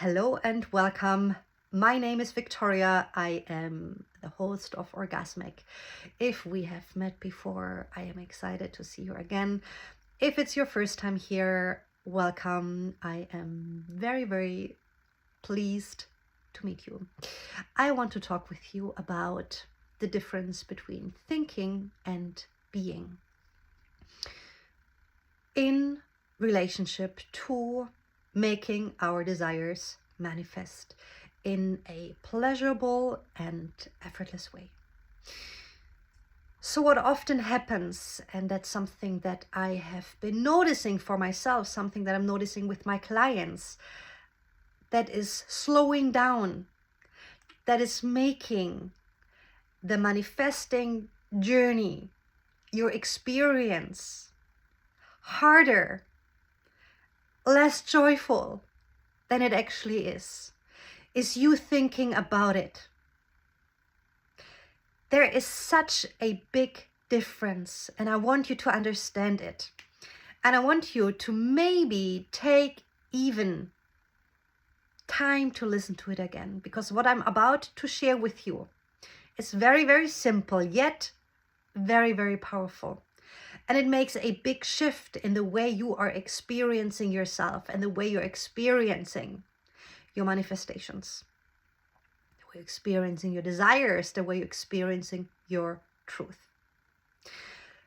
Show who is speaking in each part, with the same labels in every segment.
Speaker 1: Hello and welcome. My name is Victoria. I am the host of Orgasmic. If we have met before, I am excited to see you again. If it's your first time here, welcome. I am very, very pleased to meet you. I want to talk with you about the difference between thinking and being in relationship to making our desires manifest in a pleasurable and effortless way. So what often happens, and that's something that I have been noticing for myself, something that I'm noticing with my clients, that is slowing down, that is making the manifesting journey, your experience, harder, less joyful than it actually is you thinking about it. There is such a big difference, and I want you to understand it. And I want you to maybe take even time to listen to it again, because what I'm about to share with you is very, very simple, yet very, very powerful. And it makes a big shift in the way you are experiencing yourself and the way you're experiencing your manifestations, the way you're experiencing your desires, the way you're experiencing your truth.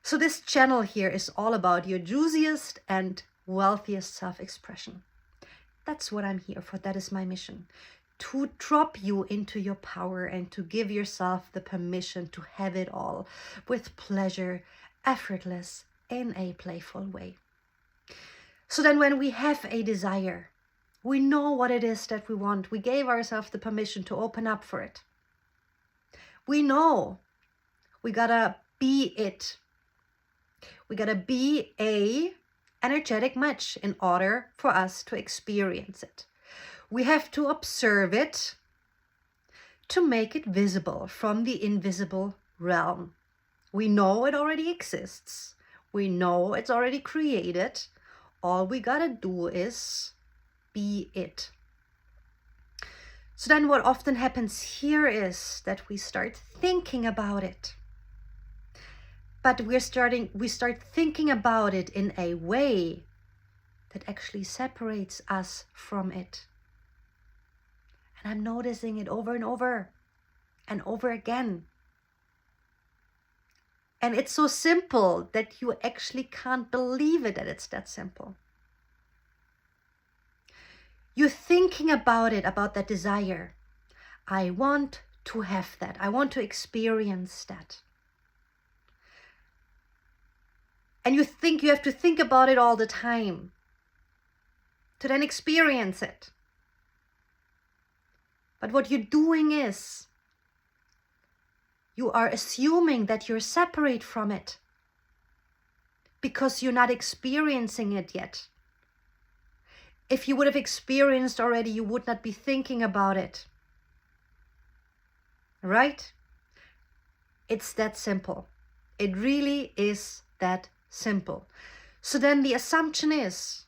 Speaker 1: So this channel here is all about your juiciest and wealthiest self-expression. That's what I'm here for. That is my mission. To drop you into your power and to give yourself the permission to have it all with pleasure, effortless, in a playful way. So then when we have a desire, we know what it is that we want. We gave ourselves the permission to open up for it. We know we gotta be it. We gotta be a energetic match in order for us to experience it. We have to observe it to make it visible from the invisible realm. We know it already exists. We know it's already created. All we gotta do is be it. So then what often happens here is that we start thinking about it. But we start thinking about it in a way that actually separates us from it. And I'm noticing it over and over and over again. And it's so simple that you actually can't believe it, that it's that simple. You're thinking about it, about that desire. I want to have that. I want to experience that. And you think you have to think about it all the time to then experience it. But what you're doing is you are assuming that you're separate from it because you're not experiencing it yet. If you would have experienced already, you would not be thinking about it. Right? It's that simple. It really is that simple. So then the assumption is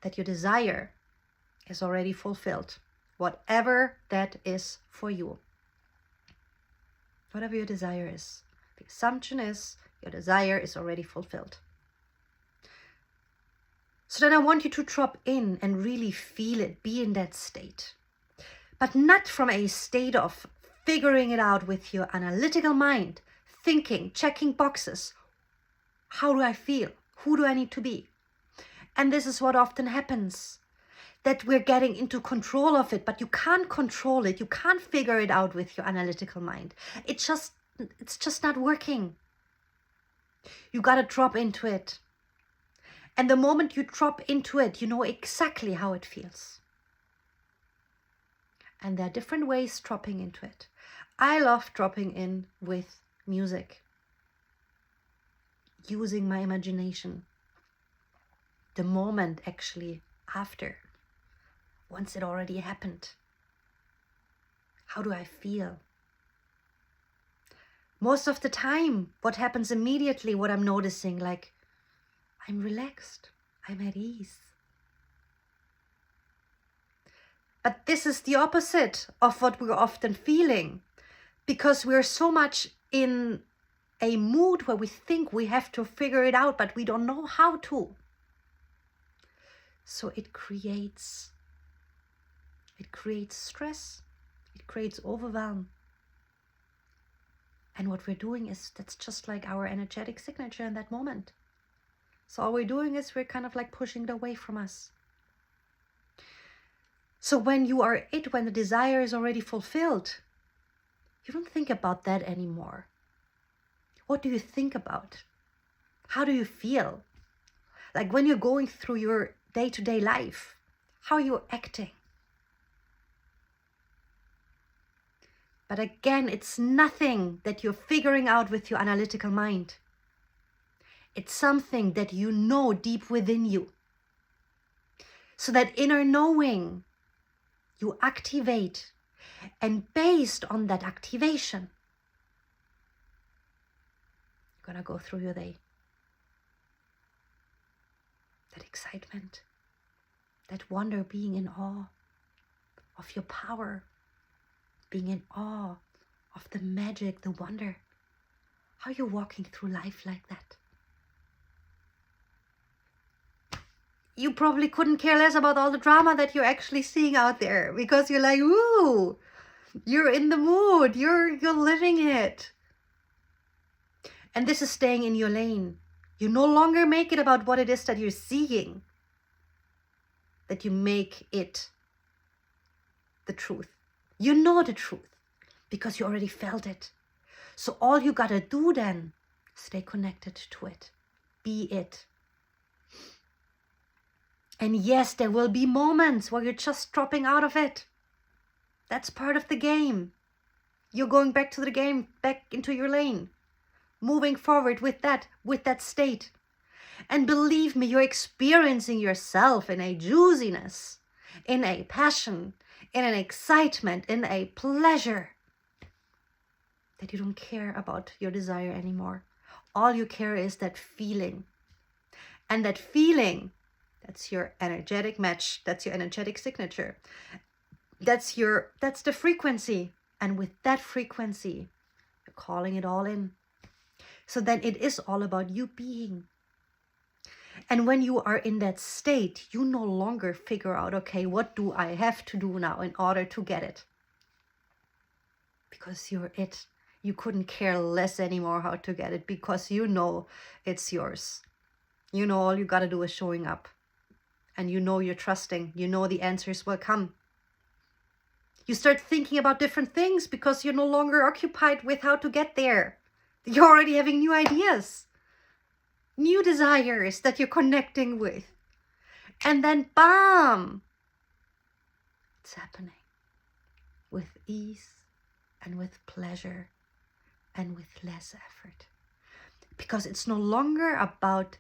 Speaker 1: that your desire is already fulfilled, whatever that is for you. Whatever your desire is, the assumption is your desire is already fulfilled. So then I want you to drop in and really feel it, be in that state. But not from a state of figuring it out with your analytical mind, thinking, checking boxes. How do I feel? Who do I need to be? And this is what often happens, that we're getting into control of it, but you can't control it. You can't figure it out with your analytical mind. It's just not working. You got to drop into it. And the moment you drop into it, you know exactly how it feels. And there are different ways dropping into it. I love dropping in with music, using my imagination. The moment actually after, once it already happened. How do I feel? Most of the time, what happens immediately, what I'm noticing, like, I'm relaxed, I'm at ease. But this is the opposite of what we're often feeling, because we're so much in a mood where we think we have to figure it out, but we don't know how to. So it creates stress, it creates overwhelm. And what we're doing is, that's just like our energetic signature in that moment. So all we're doing is we're kind of like pushing it away from us. So when you are when the desire is already fulfilled, you don't think about that anymore. What do you think about? How do you feel? Like when you're going through your day-to-day life, how are you acting? But again, it's nothing that you're figuring out with your analytical mind. It's something that you know deep within you. So that inner knowing, you activate, and based on that activation, you're gonna go through your day. That excitement, that wonder, being in awe of your power, being in awe of the magic, the wonder. How are you walking through life like that? You probably couldn't care less about all the drama that you're actually seeing out there, because you're like, ooh, you're in the mood, you're living it. And this is staying in your lane. You no longer make it about what it is that you're seeing, that you make it the truth. You know the truth because you already felt it. So all you gotta do then, stay connected to it. Be it. And yes, there will be moments where you're just dropping out of it. That's part of the game. You're going back to the game, back into your lane. Moving forward with that state. And believe me, you're experiencing yourself in a juiciness, in a passion, in an excitement, in a pleasure, that you don't care about your desire anymore. All you care is that feeling. And that feeling, that's your energetic match, that's your energetic signature. That's the frequency. And with that frequency, you're calling it all in. So then it is all about you being. And when you are in that state, you no longer figure out, okay, what do I have to do now in order to get it? Because you're it. You couldn't care less anymore how to get it, because you know it's yours. You know all you gotta do is showing up. And you know you're trusting. You know the answers will come. You start thinking about different things because you're no longer occupied with how to get there. You're already having new ideas. New desires that you're connecting with. And then bam! It's happening. With ease and with pleasure and with less effort. Because it's no longer about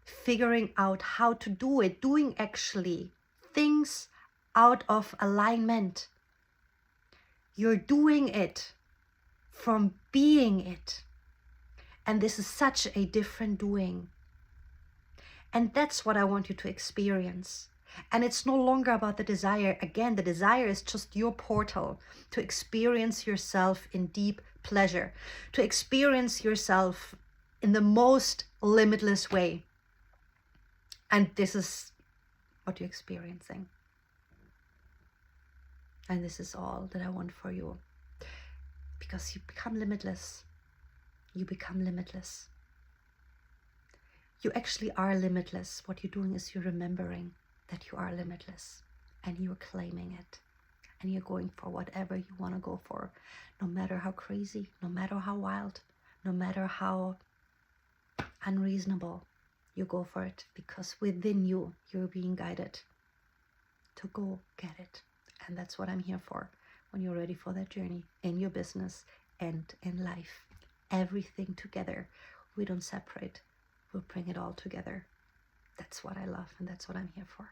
Speaker 1: figuring out how to do it, doing actually things out of alignment. You're doing it from being it. And this is such a different doing. And that's what I want you to experience. And it's no longer about the desire. Again, the desire is just your portal to experience yourself in deep pleasure, to experience yourself in the most limitless way. And this is what you're experiencing. And this is all that I want for you. Because you become limitless. You become limitless. You actually are limitless. What you're doing is you're remembering that you are limitless. And you're claiming it. And you're going for whatever you want to go for. No matter how crazy, no matter how wild, no matter how unreasonable, you go for it. Because within you, you're being guided to go get it. And that's what I'm here for. When you're ready for that journey in your business and in life. Everything together. We don't separate. We'll bring it all together. That's what I love, and that's what I'm here for.